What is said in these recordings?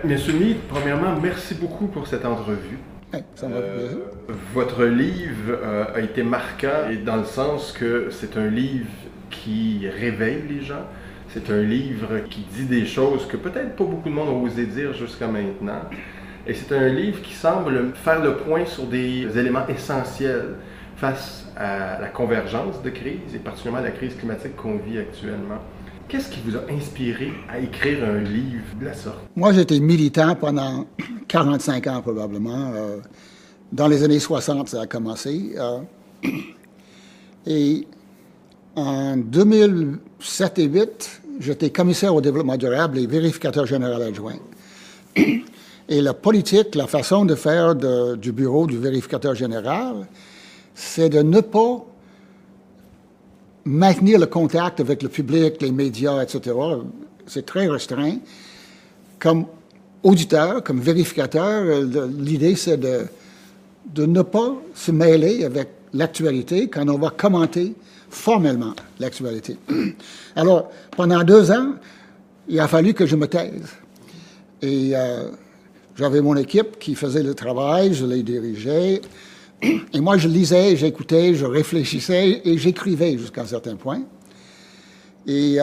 Monsieur Meade, premièrement, merci beaucoup pour cette entrevue. Ouais, ça m'a fait plaisir. Votre livre a été marquant et dans le sens que c'est un livre qui réveille les gens. C'est un livre qui dit des choses que peut-être pas beaucoup de monde ont osé dire jusqu'à maintenant. Et c'est un livre qui semble faire le point sur des éléments essentiels face à la convergence de crises et particulièrement à la crise climatique qu'on vit actuellement. Qu'est-ce qui vous a inspiré à écrire un livre de la sorte? Moi, j'étais militant pendant 45 ans probablement. Dans les années 60, ça a commencé. Et en 2007 et 2008, j'étais commissaire au développement durable et vérificateur général adjoint. Et la politique, la façon de faire du bureau du vérificateur général, c'est de ne pas maintenir le contact avec le public, les médias, etc. C'est très restreint. Comme auditeur, comme vérificateur, l'idée, c'est de ne pas se mêler avec l'actualité quand on va commenter formellement l'actualité. Alors, pendant 2 ans, il a fallu que je me taise. Et j'avais mon équipe qui faisait le travail, je les dirigeais. Et moi, je lisais, j'écoutais, je réfléchissais et j'écrivais jusqu'à un certain point. Et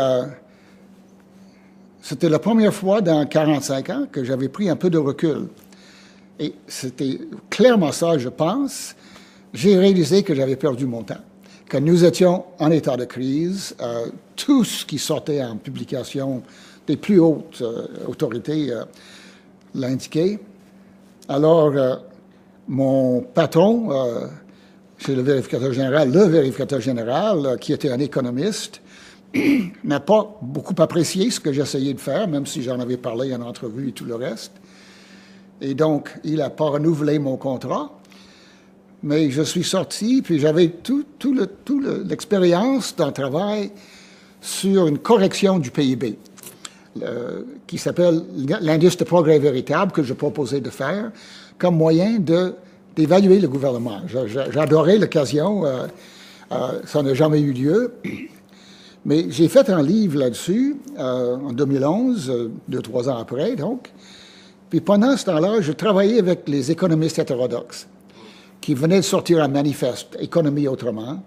c'était la première fois dans 45 ans que j'avais pris un peu de recul. Et c'était clairement ça, je pense. J'ai réalisé que j'avais perdu mon temps, que nous étions en état de crise. Tout ce qui sortait en publication des plus hautes autorités l'indiquait. Alors, mon patron, chez le vérificateur général, qui était un économiste, n'a pas beaucoup apprécié ce que j'essayais de faire, même si j'en avais parlé en entrevue et tout le reste. Et donc, il n'a pas renouvelé mon contrat. Mais je suis sorti, puis j'avais toute l'expérience d'un travail sur une correction du PIB, qui s'appelle l'indice de progrès véritable, que je proposais de faire comme moyen d'évaluer le gouvernement. J'adorais l'occasion, ça n'a jamais eu lieu. Mais j'ai fait un livre là-dessus en 2011, 2-3 ans après, donc. Puis pendant ce temps-là, je travaillais avec les économistes hétérodoxes qui venaient de sortir un manifeste, Économie autrement.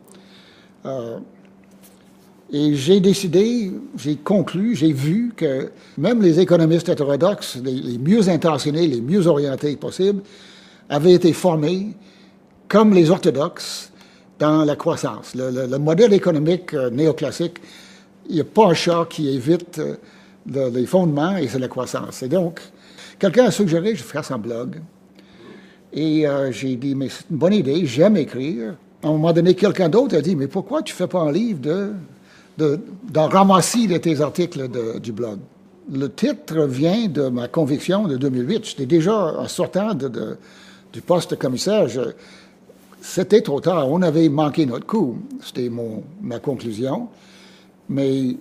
Et j'ai décidé, j'ai conclu, j'ai vu que même les économistes hétérodoxes, les mieux intentionnés, les mieux orientés possibles, avaient été formés, comme les orthodoxes, dans la croissance. Le modèle économique néoclassique, il n'y a pas un chat qui évite les fondements, et c'est la croissance. Et donc, quelqu'un a suggéré que je fasse un blog. Et j'ai dit, mais c'est une bonne idée, j'aime écrire. À un moment donné, quelqu'un d'autre a dit, mais pourquoi tu ne fais pas un livre d'en ramasser de tes articles du blog? Le titre vient de ma conviction de 2008. J'étais déjà, en sortant du poste de commissaire, c'était trop tard. On avait manqué notre coup. C'était ma conclusion. Mais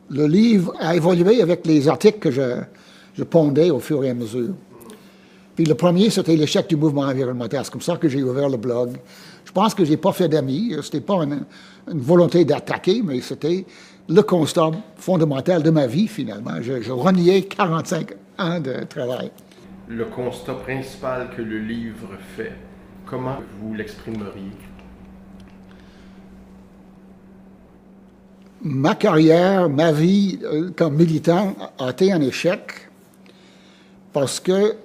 le livre a évolué avec les articles que je pondais au fur et à mesure. Puis le premier, c'était l'échec du mouvement environnemental. C'est comme ça que j'ai ouvert le blog. Je pense que je n'ai pas fait d'amis. C'était pas une volonté d'attaquer, mais c'était le constat fondamental de ma vie, finalement. Je reniais 45 ans de travail. Le constat principal que le livre fait, comment vous l'exprimeriez? Ma carrière, ma vie comme militant a été un échec parce que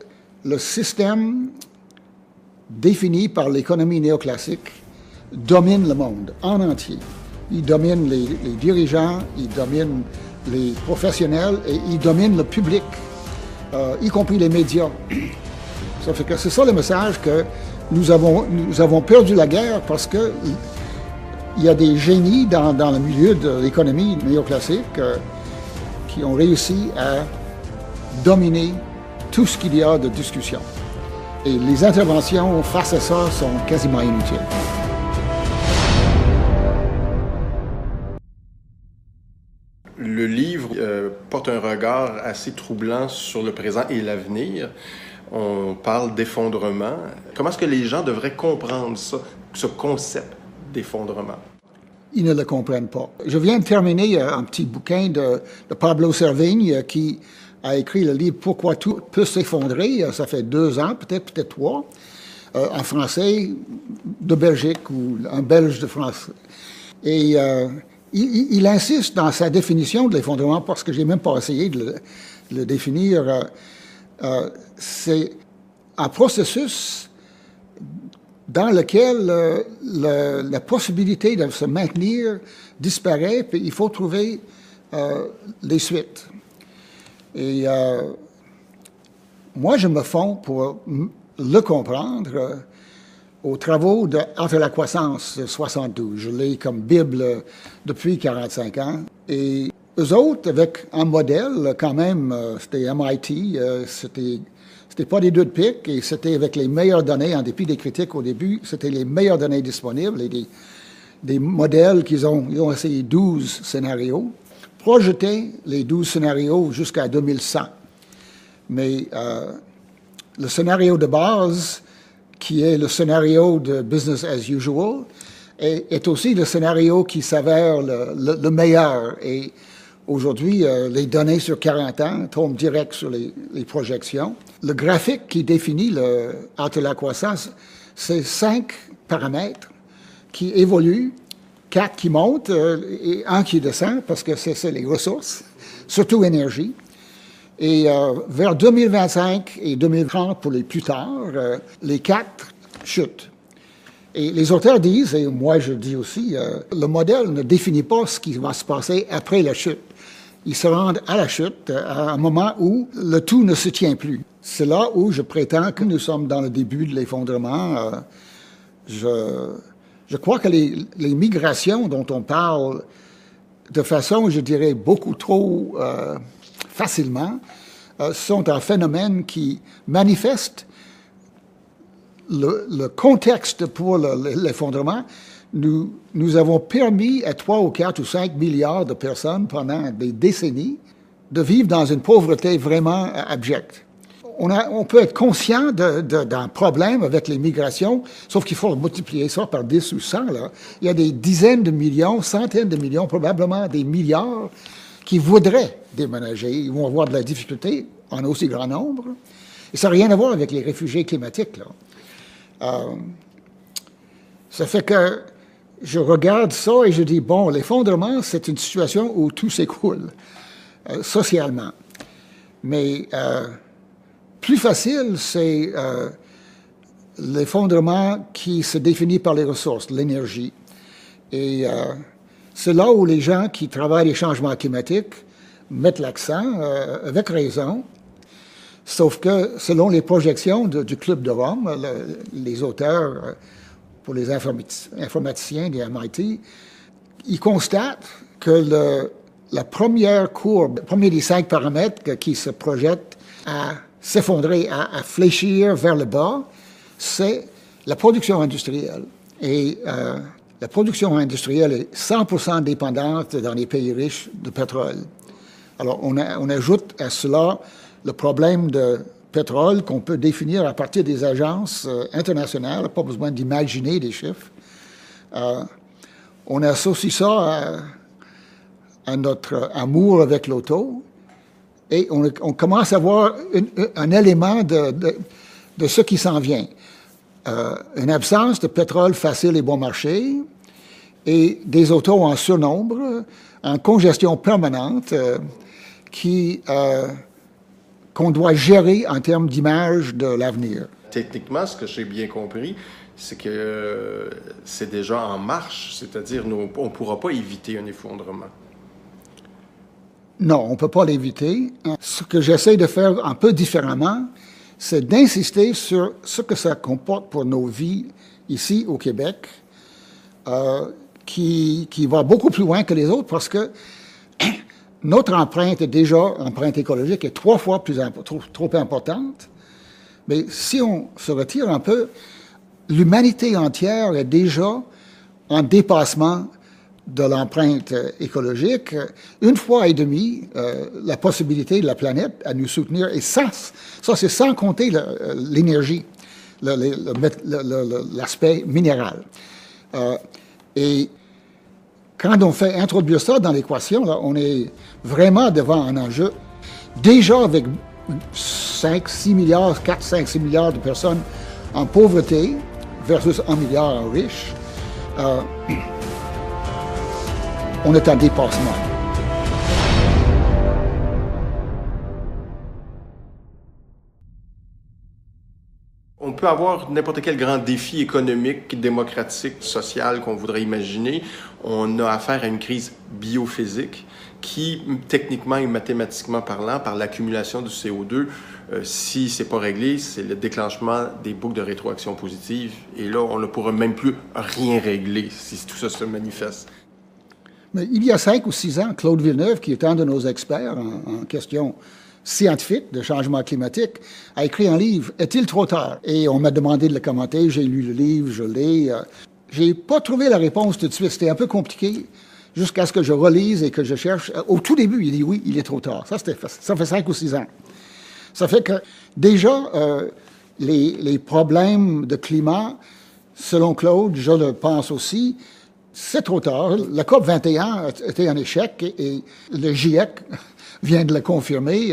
le système défini par l'économie néoclassique domine le monde en entier. Il domine les dirigeants, il domine les professionnels et il domine le public, y compris les médias. Ça fait que c'est ça le message, que nous avons perdu la guerre parce que il y a des génies dans le milieu de l'économie néoclassique qui ont réussi à dominer tout ce qu'il y a de discussion. Et les interventions face à ça sont quasiment inutiles. Le livre porte un regard assez troublant sur le présent et l'avenir. On parle d'effondrement. Comment est-ce que les gens devraient comprendre ça, ce concept d'effondrement? Ils ne le comprennent pas. Je viens de terminer un petit bouquin de Pablo Servigne qui a écrit le livre Pourquoi tout peut s'effondrer. Ça fait 2 ans, peut-être 3, en français de Belgique ou un Belge de France. Et il insiste dans sa définition de l'effondrement, parce que j'ai même pas essayé de le définir. C'est un processus dans lequel la possibilité de se maintenir disparaît, puis il faut trouver les suites. Et moi, je me fonds pour le comprendre aux travaux d'Art et la croissance de 72. Je l'ai comme Bible depuis 45 ans. Et eux autres, avec un modèle, quand même, c'était MIT, c'était pas des deux de pique, et c'était avec les meilleures données, en dépit des critiques au début, c'était les meilleures données disponibles, et des modèles ils ont essayé 12 scénarios, projeté les 12 scénarios jusqu'à 2100. Mais le scénario de base, qui est le scénario de business as usual, est aussi le scénario qui s'avère le meilleur. Et aujourd'hui, les données sur 40 ans tombent direct sur les projections. Le graphique qui définit l'art de la croissance, c'est 5 paramètres qui évoluent, 4 qui montent et 1 qui descend, parce que c'est les ressources, surtout énergie. Et vers 2025 et 2030, pour les plus tard, les 4 chutent. Et les auteurs disent, et moi je dis aussi, le modèle ne définit pas ce qui va se passer après la chute. Ils se rendent à la chute à un moment où le tout ne se tient plus. C'est là où je prétends que nous sommes dans le début de l'effondrement. Je crois que les migrations dont on parle de façon, je dirais, beaucoup trop facilement, sont un phénomène qui manifeste le contexte pour l'effondrement. Nous avons permis à 3 ou 4 ou 5 milliards de personnes pendant des décennies de vivre dans une pauvreté vraiment abjecte. On peut être conscient d'un problème avec les migrations, sauf qu'il faut multiplier ça par 10 ou 100. Là. Il y a des dizaines de millions, centaines de millions, probablement des milliards qui voudraient déménager. Ils vont avoir de la difficulté en aussi grand nombre. Et ça n'a rien à voir avec les réfugiés climatiques. Là. Ça fait que je regarde ça et je dis, bon, l'effondrement, c'est une situation où tout s'écoule socialement. Mais plus facile, c'est l'effondrement qui se définit par les ressources, l'énergie. Et c'est là où les gens qui travaillent les changements climatiques mettent l'accent, avec raison. Sauf que, selon les projections du Club de Rome, les auteurs, pour les informaticiens des MIT, ils constatent que la première courbe, le premier des 5 paramètres qui se projettent à s'effondrer, à fléchir vers le bas, c'est la production industrielle. Et la production industrielle est 100% dépendante dans les pays riches de pétrole. Alors, on ajoute à cela le problème de pétrole qu'on peut définir à partir des agences internationales, pas besoin d'imaginer des chiffres. On associe ça à notre amour avec l'auto et on commence à voir un élément de ce qui s'en vient. Une absence de pétrole facile et bon marché et des autos en surnombre, en congestion permanente qu'on doit gérer en termes d'image de l'avenir. Techniquement, ce que j'ai bien compris, c'est que c'est déjà en marche, c'est-à-dire on ne pourra pas éviter un effondrement. Non, on ne peut pas l'éviter. Ce que j'essaie de faire un peu différemment, c'est d'insister sur ce que ça comporte pour nos vies ici au Québec, qui va beaucoup plus loin que les autres parce que notre empreinte empreinte écologique, est 3 fois trop importante. Mais si on se retire un peu, l'humanité entière est déjà en dépassement de l'empreinte écologique. 1 fois et demie la possibilité de la planète à nous soutenir. Et ça c'est sans compter l'énergie, l'aspect minéral. Et quand on fait introduire ça dans l'équation, là, on est vraiment devant un enjeu. déjà avec 5, 6 milliards, 4, 5, 6 milliards de personnes en pauvreté versus 1 milliard en riches, on est en dépassement. On peut avoir n'importe quel grand défi économique, démocratique, social qu'on voudrait imaginer. On a affaire à une crise biophysique qui, techniquement et mathématiquement parlant, par l'accumulation du CO2, si c'est pas réglé, c'est le déclenchement des boucles de rétroaction positive. Et là, on ne pourra même plus rien régler si tout ça se manifeste. Mais il y a 5 ou 6 ans, Claude Villeneuve, qui est un de nos experts en questions scientifiques de changement climatique, a écrit un livre, « Est-il trop tard? » Et on m'a demandé de le commenter, j'ai lu le livre, je l'ai. J'ai pas trouvé la réponse tout de suite, c'était un peu compliqué, jusqu'à ce que je relise et que je cherche. Au tout début, il dit « Oui, il est trop tard. » Ça fait 5 ou 6 ans. Ça fait que, déjà, les problèmes de climat, selon Claude, je le pense aussi, c'est trop tard. La COP 21 était un échec et le GIEC vient de le confirmer.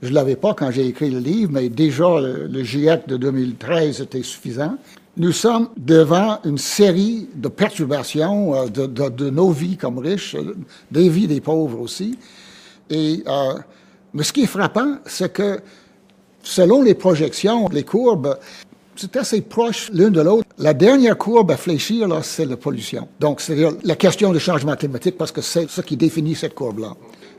Je ne l'avais pas quand j'ai écrit le livre, mais déjà le GIEC de 2013 était suffisant. Nous sommes devant une série de perturbations de nos vies comme riches, des vies des pauvres aussi. Mais ce qui est frappant, c'est que selon les projections, les courbes, c'est assez proche l'une de l'autre. La dernière courbe à fléchir, là, c'est la pollution. Donc, c'est-à-dire la question du changement climatique, parce que c'est ce qui définit cette courbe-là.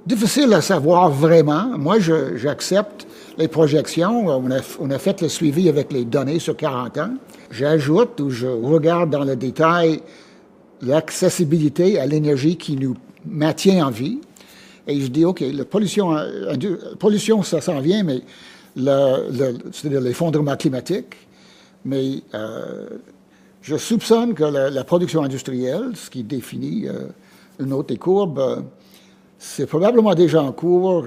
Difficile à savoir vraiment. Moi, j'accepte les projections. On a fait le suivi avec les données sur 40 ans. J'ajoute ou je regarde dans le détail l'accessibilité à l'énergie qui nous maintient en vie. Et je dis, OK, la pollution ça s'en vient, mais c'est-à-dire l'effondrement climatique. Mais je soupçonne que la production industrielle, ce qui définit une autre des courbes, c'est probablement déjà en cours.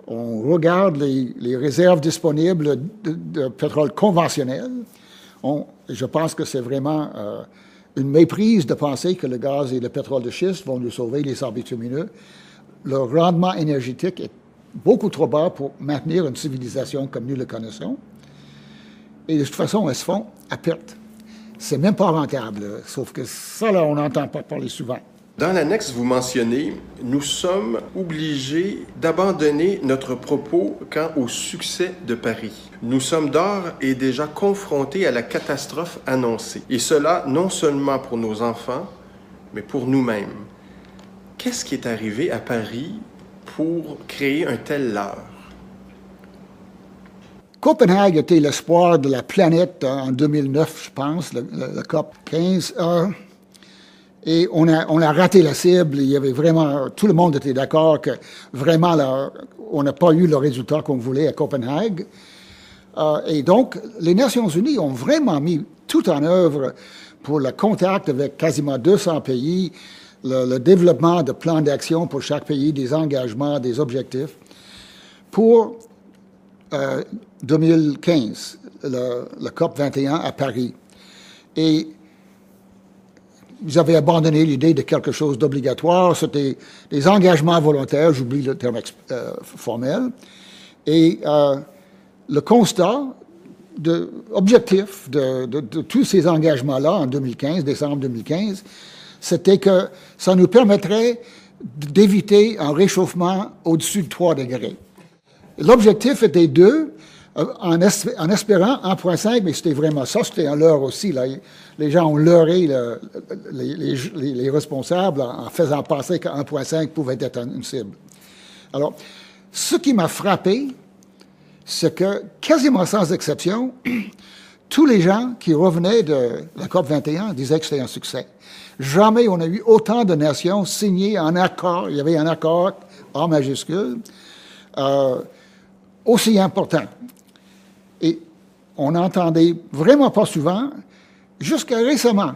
On regarde les réserves disponibles de pétrole conventionnel. Je pense que c'est vraiment une méprise de penser que le gaz et le pétrole de schiste vont nous sauver les sables bitumineux. Le rendement énergétique est beaucoup trop bas pour maintenir une civilisation comme nous le connaissons. Et de toute façon, elles se font à perte. C'est même pas rentable. Sauf que ça, là, on n'entend pas parler souvent. Dans l'annexe, vous mentionnez, nous sommes obligés d'abandonner notre propos quant au succès de Paris. Nous sommes d'ores et déjà confrontés à la catastrophe annoncée. Et cela non seulement pour nos enfants, mais pour nous-mêmes. Qu'est-ce qui est arrivé à Paris pour créer un tel leurre? Copenhague était l'espoir de la planète en 2009, je pense, le COP 15. Et on a raté la cible. Il y avait vraiment, tout le monde était d'accord que vraiment, là, on n'a pas eu le résultat qu'on voulait à Copenhague. Et donc, les Nations Unies ont vraiment mis tout en œuvre pour le contact avec quasiment 200 pays, le développement de plans d'action pour chaque pays, des engagements, des objectifs, pour 2015, le COP 21 à Paris. Et ils avaient abandonné l'idée de quelque chose d'obligatoire. C'était des engagements volontaires, j'oublie le terme formel. Et le constat objectif de tous ces engagements-là en 2015, décembre 2015, c'était que ça nous permettrait d'éviter un réchauffement au-dessus de 3 degrés. L'objectif était 2, en espérant 1,5, mais c'était vraiment ça, c'était un leurre aussi. Là. Les gens ont leurré les responsables en faisant penser que 1,5 pouvait être une cible. Alors, ce qui m'a frappé, c'est que, quasiment sans exception, tous les gens qui revenaient de la COP 21 disaient que c'était un succès. Jamais on a eu autant de nations signées en accord, il y avait un accord en majuscule, aussi important. Et on n'entendait vraiment pas souvent, jusqu'à récemment,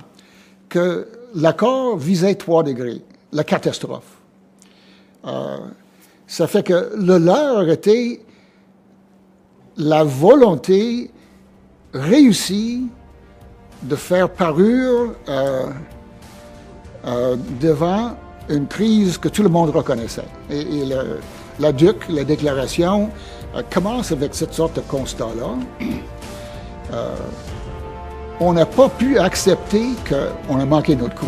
que l'accord visait 3 degrés, la catastrophe. Ça fait que le leur était la volonté réussie de faire parure devant une crise que tout le monde reconnaissait. Et La DUC, la déclaration, commence avec cette sorte de constat-là. On n'a pas pu accepter qu'on a manqué notre coup.